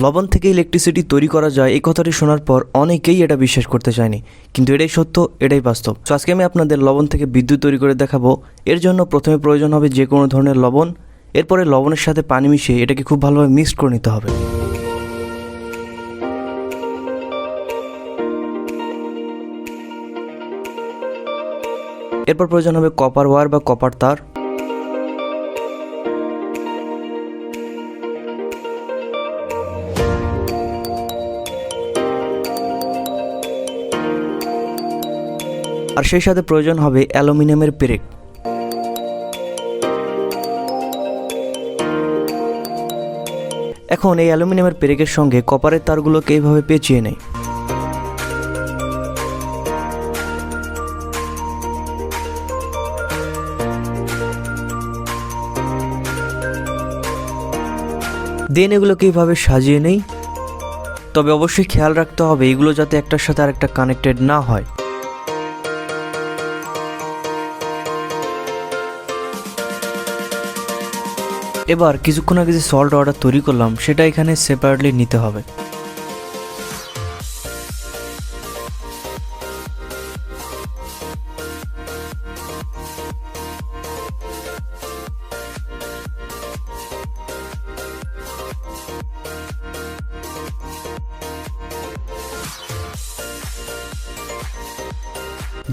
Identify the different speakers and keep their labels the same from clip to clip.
Speaker 1: লবণ থেকে ইলেকট্রিসিটি তৈরি করা যায় এই কথাটি শোনার পর অনেকেই এটা বিশ্বাস করতে চায়নি, কিন্তু এটাই সত্য, এটাই বাস্তব। তো আজকে আমি আপনাদের লবণ থেকে বিদ্যুৎ তৈরি করে দেখাবো। এর জন্য প্রথমে প্রয়োজন হবে যে কোনো ধরনের লবণ। এরপরে লবণের সাথে পানি মিশিয়ে এটাকে খুব ভালোভাবে মিক্স করে নিতে হবে। এরপর প্রয়োজন হবে কপার ওয়্যার বা কপার তার। আর সেই সাথে প্রয়োজন হবে অ্যালুমিনিয়ামের পেরেক। এখন এই অ্যালুমিনিয়ামের পেরেকের সঙ্গে কপারের তারগুলোকে এইভাবে পেঁচিয়ে নেয়। দেন এগুলোকে এইভাবে সাজিয়ে নেই। তবে অবশ্যই খেয়াল রাখতে হবে এগুলো যাতে একটার সাথে আরেকটা কানেক্টেড না হয়। এবার কিছুক্ষণ আগে যে সল্ট ওয়াটার তৈরি করলাম সেটা এখানে সেপারেটলি নিতে হবে।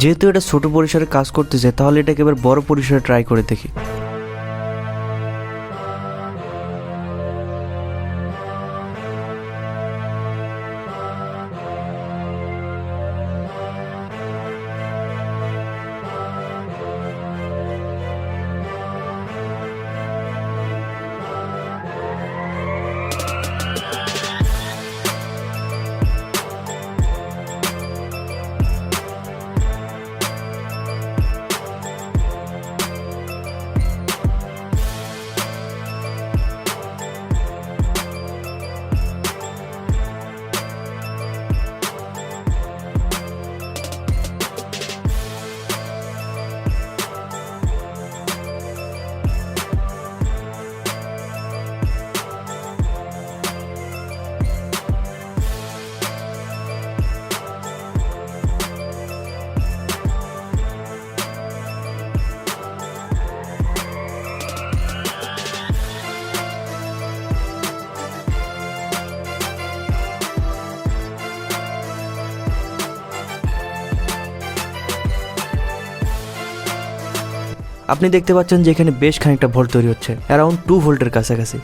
Speaker 1: যেহেতু এটা ছোট পরিসরে কাজ করতেছে তাহলে এটাকে এবার বড় পরিসরে ট্রাই করে দেখি। আপনি দেখতে পাচ্ছেন যে এখানে বেশ খানিকটা ভোল্ট তৈরি হচ্ছে, অ্যারাউন্ড 2 ভোল্টের কাছাকাছি।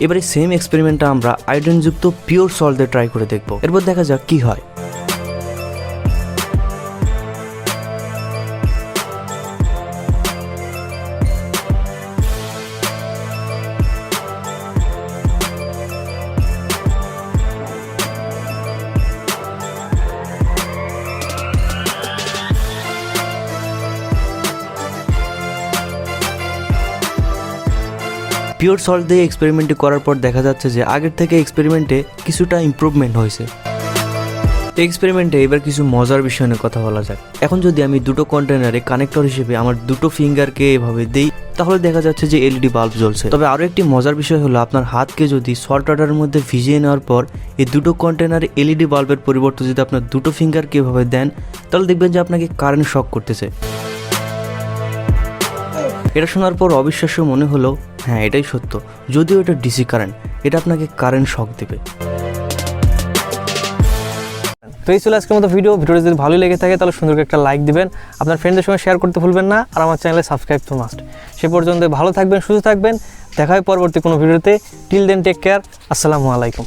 Speaker 1: এবারে সেম এক্সপেরিমেন্টটা আমরা আয়োডিনযুক্ত পিওর সল্ট দিয়ে ট্রাই করে দেখব। এরপর দেখা যাক কি হয়। পিওর সল্ট দিয়ে এক্সপেরিমেন্টটি করার পর দেখা যাচ্ছে যে আগের থেকে এক্সপেরিমেন্টে কিছুটা ইমপ্রুভমেন্ট হয়েছে। এক্সপেরিমেন্টে এবার কিছু মজার বিষয় নিয়ে কথা বলা যাক। এখন যদি আমি দুটো কন্টেনারে কানেক্টর হিসেবে আমার দুটো ফিঙ্গারকে এভাবে দেই তাহলে দেখা যাচ্ছে যে এলইডি বাল্ব জ্বলছে। তবে আরও একটি মজার বিষয় হলো আপনার হাতকে যদি সল্ট ওয়াটারের মধ্যে ভিজিয়ে নেওয়ার পর এই দুটো কন্টেনারে এলইডি বাল্বের পরিবর্তে যদি আপনার দুটো ফিঙ্গারকে এভাবে দেন তাহলে দেখবেন যে আপনাকে কারেন্ট শক করতেছে। এটা শোনার পর অবিশ্বাস্য মনে হলো, হ্যাঁ এটাই সত্য। যদিও এটা ডিসি কারেন্ট, এটা আপনাকে কারেন্ট শক দেবে।
Speaker 2: তো এই ছিল আজকের মতো ভিডিওটা যদি ভালো লেগে থাকে তাহলে সুন্দর একটা লাইক দিবেন, আপনার ফ্রেন্ডদের সঙ্গে শেয়ার করতে ভুলবেন না, আর আমার চ্যানেলে সাবস্ক্রাইব তো মাস্ট। সে পর্যন্ত ভালো থাকবেন, সুস্থ থাকবেন, দেখা হয় পরবর্তী কোনো ভিডিওতে। টিল দেন টেক কেয়ার, আসসালামু আলাইকুম।